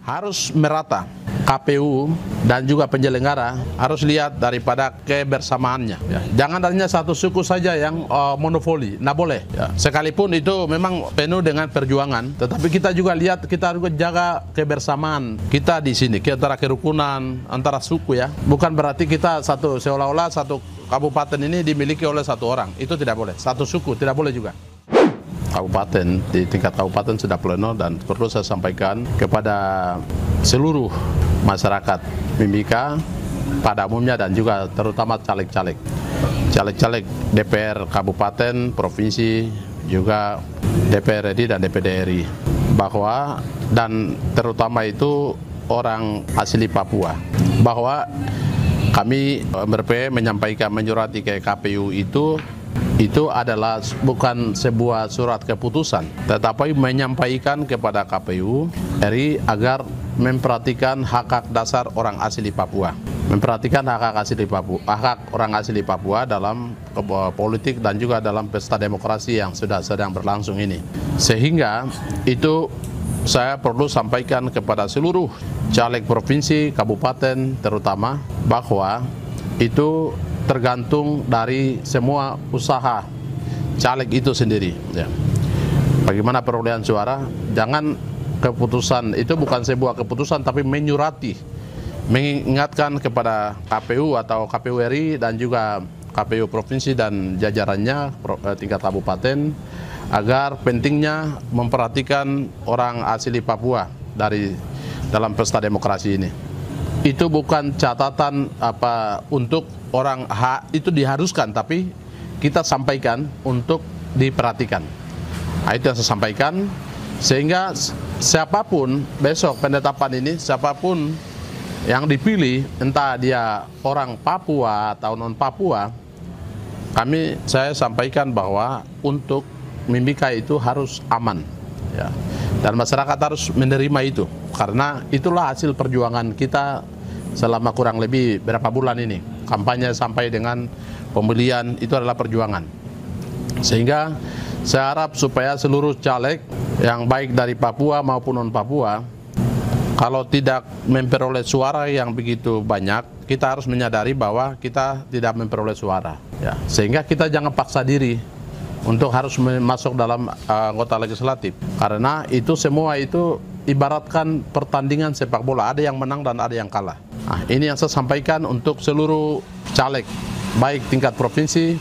harus merata. KPU dan juga penyelenggara harus lihat daripada kebersamaannya. Ya. Jangan hanya satu suku saja yang monopoli, nah boleh. Ya. Sekalipun itu memang penuh dengan perjuangan, tetapi kita juga lihat, kita juga jaga kebersamaan kita di sini, antara kerukunan, antara suku ya. Bukan berarti kita seolah-olah satu kabupaten ini dimiliki oleh satu orang, itu tidak boleh. Satu suku tidak boleh juga. Kabupaten, di tingkat kabupaten sudah pleno dan perlu saya sampaikan kepada seluruh masyarakat Mimika pada umumnya dan juga terutama caleg-caleg DPR Kabupaten, Provinsi, juga DPR RI dan DPD RI, bahwa dan terutama itu orang asli Papua, bahwa kami MRP menyampaikan menyurati ke KPU itu adalah bukan sebuah surat keputusan, tetapi menyampaikan kepada KPU RI agar memperhatikan hak dasar orang asli Papua, memperhatikan hak orang asli Papua dalam politik dan juga dalam pesta demokrasi yang sedang berlangsung ini. Sehingga itu saya perlu sampaikan kepada seluruh caleg provinsi, kabupaten terutama, bahwa itu tergantung dari semua usaha caleg itu sendiri. Ya. Bagaimana perolehan suara? Jangan keputusan itu bukan sebuah keputusan, tapi menyurati, mengingatkan kepada KPU atau KPU RI dan juga KPU provinsi dan jajarannya tingkat kabupaten agar pentingnya memperhatikan orang asli Papua dalam pesta demokrasi ini. Itu bukan catatan untuk orang itu diharuskan, tapi kita sampaikan untuk diperhatikan. Nah, itu yang saya sampaikan, sehingga siapapun besok penetapan ini, siapapun yang dipilih, entah dia orang Papua atau non Papua, saya sampaikan bahwa untuk Mimika itu harus aman, ya. Dan masyarakat harus menerima itu, karena itulah hasil perjuangan kita selama kurang lebih berapa bulan ini. Kampanye sampai dengan pemilihan itu adalah perjuangan. Sehingga saya harap supaya seluruh caleg yang baik dari Papua maupun non Papua, kalau tidak memperoleh suara yang begitu banyak, kita harus menyadari bahwa kita tidak memperoleh suara. Ya. Sehingga kita jangan paksa diri untuk harus masuk dalam anggota legislatif, karena itu semua itu ibaratkan pertandingan sepak bola, ada yang menang dan ada yang kalah. Nah, ini yang saya sampaikan untuk seluruh caleg, baik tingkat provinsi,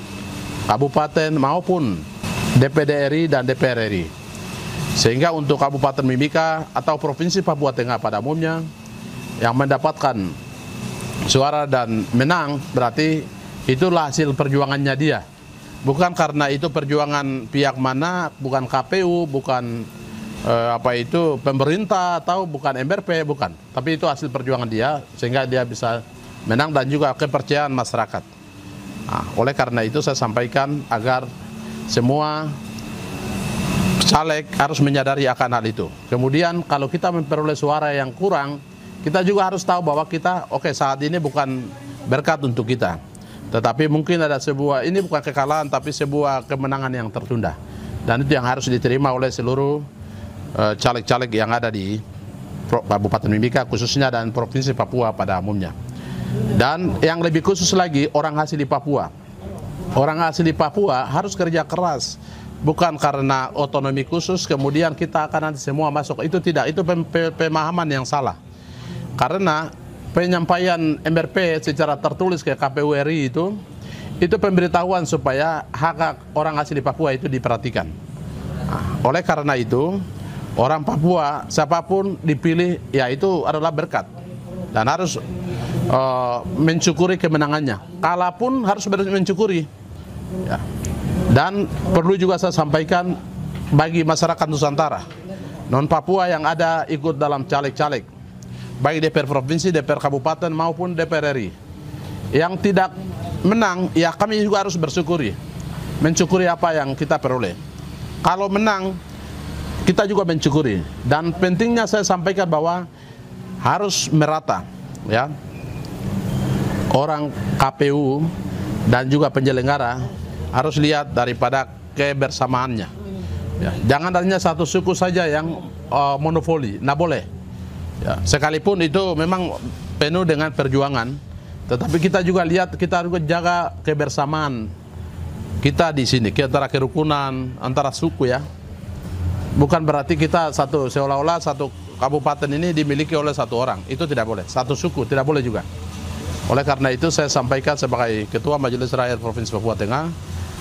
kabupaten maupun DPD RI dan DPR RI. Sehingga untuk Kabupaten Mimika atau Provinsi Papua Tengah pada umumnya yang mendapatkan suara dan menang, berarti itulah hasil perjuangannya dia. Bukan karena itu perjuangan pihak mana, bukan KPU, bukan pemerintah atau bukan MRP, bukan. Tapi itu hasil perjuangan dia, sehingga dia bisa menang dan juga kepercayaan masyarakat. Nah, oleh karena itu saya sampaikan agar semua caleg harus menyadari akan hal itu. Kemudian kalau kita memperoleh suara yang kurang, kita juga harus tahu bahwa kita, saat ini bukan berkat untuk kita. Tetapi mungkin ada ini bukan kekalahan, tapi sebuah kemenangan yang tertunda. Dan itu yang harus diterima oleh seluruh caleg-caleg yang ada di Kabupaten Mimika khususnya dan Provinsi Papua pada umumnya. Dan yang lebih khusus lagi, orang asli Papua. Orang asli Papua harus kerja keras. Bukan karena otonomi khusus, kemudian kita akan nanti semua masuk. Itu tidak, itu pemahaman yang salah. Karena penyampaian MRP secara tertulis ke KPU RI itu pemberitahuan supaya hak orang asli Papua itu diperhatikan. Nah, oleh karena itu, orang Papua siapapun dipilih, ya itu adalah berkat dan harus mensyukuri kemenangannya. Kalah pun harus mensyukuri. Ya. Dan perlu juga saya sampaikan bagi masyarakat Nusantara, non Papua yang ada ikut dalam caleg-caleg, baik DPR Provinsi, DPR Kabupaten maupun DPR RI, yang tidak menang, ya kami juga harus mensyukuri apa yang kita peroleh. Kalau menang, kita juga mensyukuri. Dan pentingnya saya sampaikan bahwa harus merata, ya. Orang KPU dan juga penyelenggara harus lihat daripada kebersamaannya. Ya, jangan hanya satu suku saja yang monopoli, nah boleh. Ya, sekalipun itu memang penuh dengan perjuangan, tetapi kita juga lihat, kita juga jaga kebersamaan kita di sini, antara kerukunan, antara suku ya. Bukan berarti kita seolah-olah satu kabupaten ini dimiliki oleh satu orang, itu tidak boleh. Satu suku tidak boleh juga. Oleh karena itu saya sampaikan sebagai Ketua Majelis Rakyat Provinsi Papua Tengah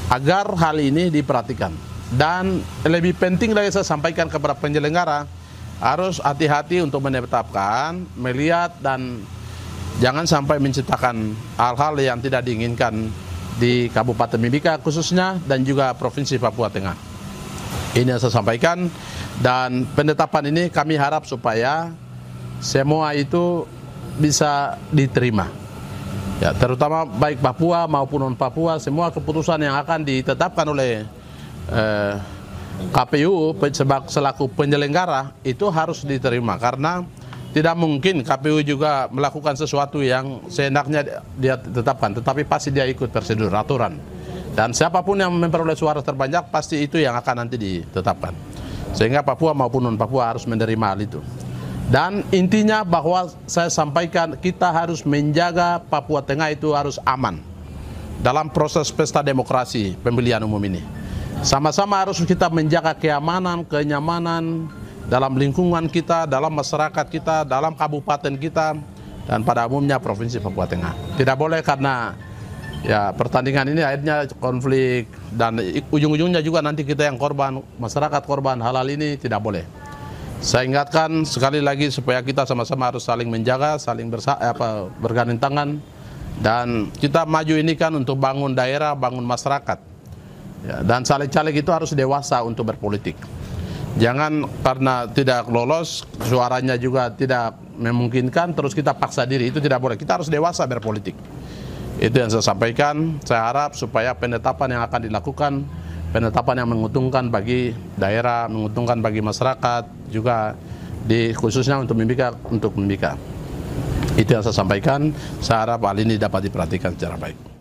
agar hal ini diperhatikan. Dan lebih penting lagi saya sampaikan kepada penyelenggara, harus hati-hati untuk menetapkan, melihat, dan jangan sampai menciptakan hal-hal yang tidak diinginkan di Kabupaten Mimika khususnya dan juga Provinsi Papua Tengah. Ini yang saya sampaikan, dan penetapan ini kami harap supaya semua itu bisa diterima. Ya, terutama baik Papua maupun non-Papua, semua keputusan yang akan ditetapkan oleh KPU selaku penyelenggara itu harus diterima, karena tidak mungkin KPU juga melakukan sesuatu yang seenaknya dia tetapkan, tetapi pasti dia ikut prosedur, aturan. Dan siapapun yang memperoleh suara terbanyak pasti itu yang akan nanti ditetapkan. Sehingga Papua maupun non-Papua harus menerima hal itu. Dan intinya bahwa saya sampaikan, kita harus menjaga Papua Tengah itu harus aman dalam proses pesta demokrasi pemilihan umum ini. Sama-sama harus kita menjaga keamanan, kenyamanan dalam lingkungan kita, dalam masyarakat kita, dalam kabupaten kita, dan pada umumnya Provinsi Papua Tengah. Tidak boleh karena ya pertandingan ini akhirnya konflik, dan ujung-ujungnya juga nanti kita yang korban, masyarakat korban hal-hal ini tidak boleh. Saya ingatkan sekali lagi supaya kita sama-sama harus saling menjaga, saling bergandeng tangan, dan kita maju ini kan untuk bangun daerah, bangun masyarakat. Ya, dan caleg-caleg itu harus dewasa untuk berpolitik. Jangan karena tidak lolos, suaranya juga tidak memungkinkan, terus kita paksa diri, itu tidak boleh. Kita harus dewasa berpolitik. Itu yang saya sampaikan. Saya harap supaya penetapan yang akan dilakukan, penetapan yang menguntungkan bagi daerah, menguntungkan bagi masyarakat, juga khususnya untuk Mimika. Itu yang saya sampaikan. Saya harap hal ini dapat diperhatikan secara baik.